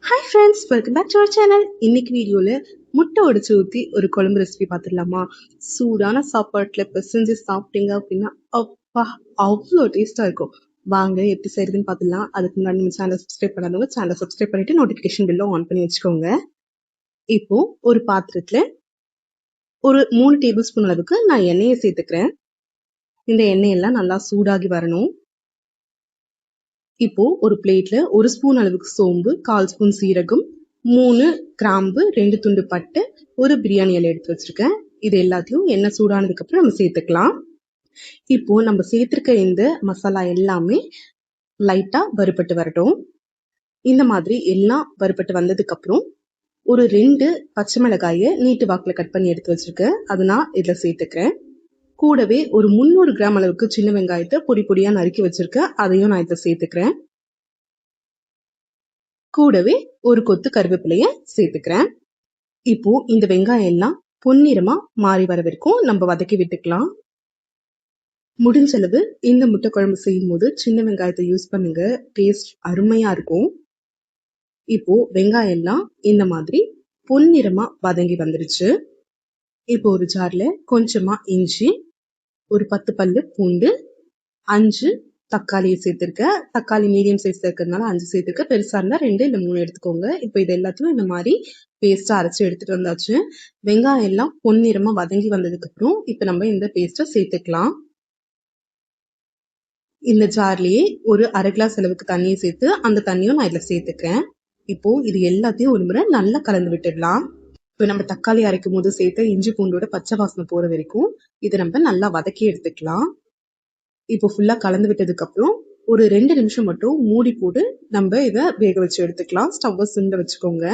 Hi friends, welcome back to our channel. இன்னைக்கு வீடியோவில் முட்டை உடைச்சு ஊற்றி ஒரு குழம்பு ரெசிபி பார்த்துடலாமா? சூடான சாப்பாட்டில் பிசைஞ்சு சாப்பிட்டீங்க அப்படின்னா அப்பா அவ்வளோ டேஸ்ட்டாக இருக்கும். வாங்க எப்படி செய்யறதுன்னு பார்த்துடலாம். அதுக்கு முன்னாடி நம்ம சேனல் சப்ஸ்கிரைப் பண்ணாதவங்க சேனலை சப்ஸ்கிரைப் பண்ணிட்டு நோட்டிஃபிகேஷன் பில்லும் ஆன் பண்ணி வச்சுக்கோங்க. இப்போ ஒரு பாத்திரத்தில் ஒரு 3 டேபிள் ஸ்பூன் அளவுக்கு நான் எண்ணெயை சேர்த்துக்கிறேன். இந்த எண்ணெயெல்லாம் நல்லா சூடாகி வரணும். இப்போ ஒரு பிளேட்ல 1 ஸ்பூன் அளவுக்கு சோம்பு, 1/4 ஸ்பூன் சீரகம், 3 கிராம்பு, 2 துண்டு பட்டை, ஒரு பிரியாணி இலை எடுத்து வச்சிருக்கேன். இது எல்லாத்தையும் எண்ணெய் சூடானதுக்கு அப்புறம் நம்ம சேர்த்துக்கலாம். இப்போ நம்ம சேர்த்திருக்க இந்த மசாலா எல்லாமே லைட்டா வறுபட்டு வரட்டும். இந்த மாதிரி எல்லாம் வறுபட்டு வந்ததுக்கு அப்புறம் ஒரு 2 பச்சை மிளகாயை நீட்டு வாக்குல கட் பண்ணி எடுத்து வச்சிருக்கேன். அதை நான் இதுல சேர்த்துக்கிறேன். கூடவே ஒரு 300 கிராம் அளவுக்கு சின்ன வெங்காயத்தை பொடி பொடியா நறுக்கி வச்சிருக்கேன். அதையும் நான் இதை சேர்த்துக்கிறேன். கூடவே ஒரு கொத்து கருவேப்பிலைய சேர்த்துக்கிறேன். இப்போ இந்த வெங்காயம் எல்லாம் பொன்னிறமா மாறி வர வரைக்கும் நம்ம வதக்கி விட்டுக்கலாம். முடிஞ்ச அளவு இந்த முட்டை குழம்பு செய்யும் போது சின்ன வெங்காயத்தை யூஸ் பண்ணுங்க, டேஸ்ட் அருமையா இருக்கும். இப்போ வெங்காயம் எல்லாம் இந்த மாதிரி பொன்னிறமா வதங்கி வந்துருச்சு. இப்போ ஒரு ஜார்ல கொஞ்சமா இஞ்சி, ஒரு 10 பல்லு பூண்டு, 5 தக்காளியை சேர்த்திருக்கேன். தக்காளி மீடியம் சைஸ் இருக்கிறதுனால 5 சேர்த்திருக்கேன். பெருசா இருந்தா 2 இல்ல 3 எடுத்துக்கோங்க. இப்போ இது எல்லாத்தையும் இந்த மாதிரி பேஸ்டா அரைச்சு எடுத்துட்டு வந்தாச்சு. வெங்காயம் எல்லாம் பொன்னிறமா வதங்கி வந்ததுக்கு அப்புறம் இப்ப நம்ம இந்த பேஸ்ட சேர்த்துக்கலாம். இந்த ஜார்லயே ஒரு 1/2 கிளாஸ் அளவுக்கு தண்ணியை சேர்த்து அந்த தண்ணியும் நான் இதுல சேர்த்துக்கிறேன். இப்போ இது எல்லாத்தையும் ஒரு முறை நல்லா கலந்து விட்டுடலாம். இப்போ நம்ம தக்காளி அரைக்கும் போது சேர்த்த இஞ்சி பூண்டோட பச்சை வாசனை போற வரைக்கும் இதை நம்ம நல்லா வதக்கி எடுத்துக்கலாம். இப்போ ஃபுல்லா கலந்து விட்டதுக்கு அப்புறம் ஒரு 2 நிமிஷம் மட்டும் மூடி போட்டு நம்ம இதை வேக வச்சு எடுத்துக்கலாம். ஸ்டவ்வை சிம்ல வச்சுக்கோங்க.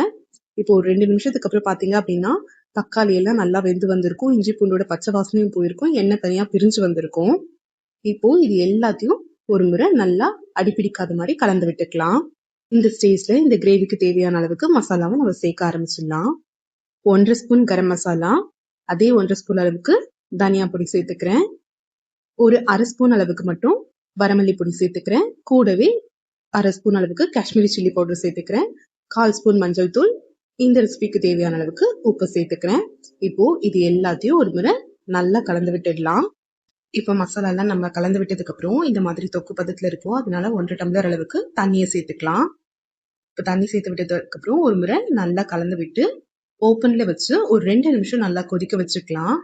இப்போ ஒரு 2 நிமிஷத்துக்கு அப்புறம் பாத்தீங்க அப்படின்னா தக்காளி எல்லாம் நல்லா வெந்து வந்திருக்கும். இஞ்சி பூண்டோட பச்சை வாசனையும் போயிருக்கும். எண்ணெய் தனியா பிரிஞ்சு வந்திருக்கும். இப்போ இது எல்லாத்தையும் ஒரு முறை நல்லா அடிப்பிடிக்காத மாதிரி கலந்து விட்டுக்கலாம். இந்த ஸ்டேஜ்ல இந்த கிரேவிக்கு தேவையான அளவுக்கு மசாலாவை நம்ம சேர்க்க ஆரம்பிச்சிடலாம். 1/2 ஸ்பூன் கரம் மசாலா, அதே 1/2 ஸ்பூன் அளவுக்கு தனியா பொடி சேர்த்துக்கிறேன். ஒரு 1/2 ஸ்பூன் அளவுக்கு மட்டும் வரமல்லி பொடி சேர்த்துக்கிறேன். கூடவே 1/2 ஸ்பூன் அளவுக்கு காஷ்மீரி சில்லி பவுடர் சேர்த்துக்கிறேன். 1/4 ஸ்பூன் மஞ்சள் தூள், இந்த ரெசிபிக்கு தேவையான அளவுக்கு உப்பு சேர்த்துக்கிறேன். இப்போ இது எல்லாத்தையும் ஒரு முறை நல்லா கலந்து விட்டுடலாம். இப்போ மசாலா எல்லாம் நம்ம கலந்து விட்டதுக்கு அப்புறம் இந்த மாதிரி தொக்கு பதத்துல இருக்கும். அதனால 1 டம்ளர் அளவுக்கு தண்ணியை சேர்த்துக்கலாம். இப்போ தண்ணி சேர்த்து விட்டதுக்கு அப்புறம் ஒரு முறை நல்லா கலந்து விட்டு ஓப்பன்ல வச்சு ஒரு 2 நிமிஷம் நல்லா கொதிக்க வச்சுக்கலாம்.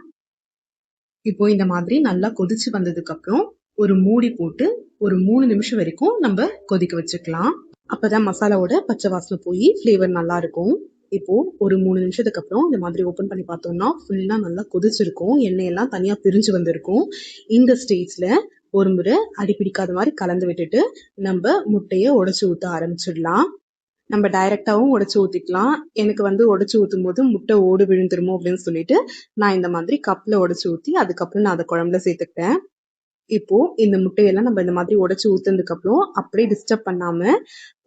இப்போ இந்த மாதிரி நல்லா கொதிச்சு வந்ததுக்கு அப்புறம் ஒரு மூடி போட்டு ஒரு 3 நிமிஷம் வரைக்கும் நம்ம கொதிக்க வச்சுக்கலாம். அப்பதான் மசாலாவோட பச்சை வாசனை போய் ஃபிளேவர் நல்லா இருக்கும். இப்போ ஒரு 3 நிமிஷத்துக்கு அப்புறம் இந்த மாதிரி ஓபன் பண்ணி பார்த்தோம்னா ஃபுல்லா நல்லா கொதிச்சிருக்கும். எண்ணெய் எல்லாம் தனியா பிரிஞ்சு வந்திருக்கும். இந்த ஸ்டேஜ்ல ஒரு முறை அடிப்பிடிக்காத மாதிரி கலந்து விட்டுட்டு நம்ம முட்டையை உடைச்சு ஊத்த ஆரம்பிச்சிடலாம். நம்ம டைரக்டாவும் உடைச்சு ஊத்திக்கலாம். எனக்கு உடைச்சு ஊத்தும் போது முட்டை ஓடு விழுந்துருமோ அப்படின்னு சொல்லிட்டு நான் இந்த மாதிரி கப்ல உடைச்சு ஊத்தி அதுக்கப்புறம் நான் அதை குழம்புல சேர்த்துக்கிட்டேன். இப்போ இந்த முட்டையெல்லாம் நம்ம இந்த மாதிரி உடைச்சு ஊத்துனதுக்கு அப்புறம் அப்படியே டிஸ்டர்ப் பண்ணாம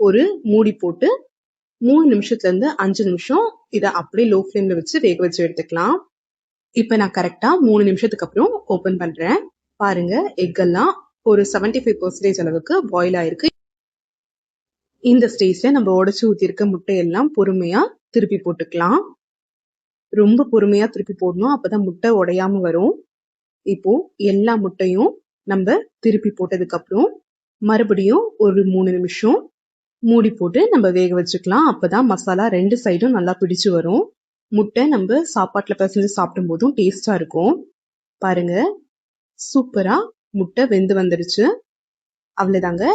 ஒரு மூடி போட்டு 3 நிமிஷத்துல இருந்து 5 நிமிஷம் இதை அப்படியே லோ ஃப்ளேம்ல வச்சு வேக வச்சு எடுத்துக்கலாம். இப்ப நான் கரெக்டா 3 நிமிஷத்துக்கு அப்புறம் ஓபன் பண்றேன். பாருங்க, எக் எல்லாம் ஒரு 75% அளவுக்கு பாயில் ஆயிருக்கு. இந்த ஸ்டேஜ்ல நம்ம உடைச்சு ஊத்திருக்க முட்டையெல்லாம் பொறுமையா திருப்பி போட்டுக்கலாம். ரொம்ப பொறுமையா திருப்பி போடணும், அப்பதான் முட்டை உடையாம வரும். இப்போ எல்லா முட்டையும் நம்ம திருப்பி போட்டதுக்கு அப்புறம் மறுபடியும் ஒரு 3 நிமிஷம் மூடி போட்டு நம்ம வேக வச்சுக்கலாம். அப்பதான் மசாலா 2 சைடும் நல்லா பிடிச்சு வரும். முட்டை நம்ம சாப்பாட்டுல பிசைஞ்சு சாப்பிடும் போதும் டேஸ்டா இருக்கும். பாருங்க, சூப்பரா முட்டை வெந்து வந்துருச்சு. அவ்வளவுதாங்க.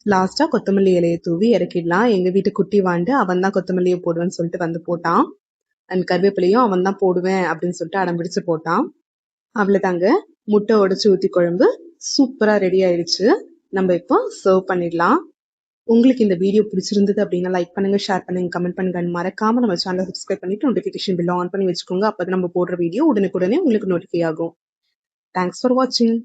லாஸ்டா கொத்தமல்லி இலையை தூவி இறக்கிடலாம். எங்க வீட்டு குட்டி வாண்டு அவன் தான் கொத்தமல்லியை போடுவேன்னு சொல்லிட்டு போட்டான். அண்ட் கருவேப்பிலையும் அவன் தான் போடுவேன் அப்படின்னு சொல்லிட்டு அடம் பிடிச்சு போட்டான். அவ்வளவுதாங்க, முட்டை உடைச்சு ஊத்தி குழம்பு சூப்பரா ரெடி ஆயிடுச்சு. நம்ம இப்போ சர்வ் பண்ணிடலாம். உங்களுக்கு இந்த வீடியோ பிடிச்சிருந்தது அப்படின்னா லைக் பண்ணுங்க, ஷேர் பண்ணுங்க, கமெண்ட் பண்ணுங்க. மறக்காம நம்ம சேனலை சப்ஸ்கிரைப் பண்ணிட்டு நோட்டிபிகேஷன் பில் ஆன் பண்ணி வச்சுக்கோங்க. அப்பதான் நம்ம போடுற வீடியோ உடனுக்குடனே உங்களுக்கு நோட்டிஃபை ஆகும். தேங்க்ஸ் ஃபார் வாட்சிங்.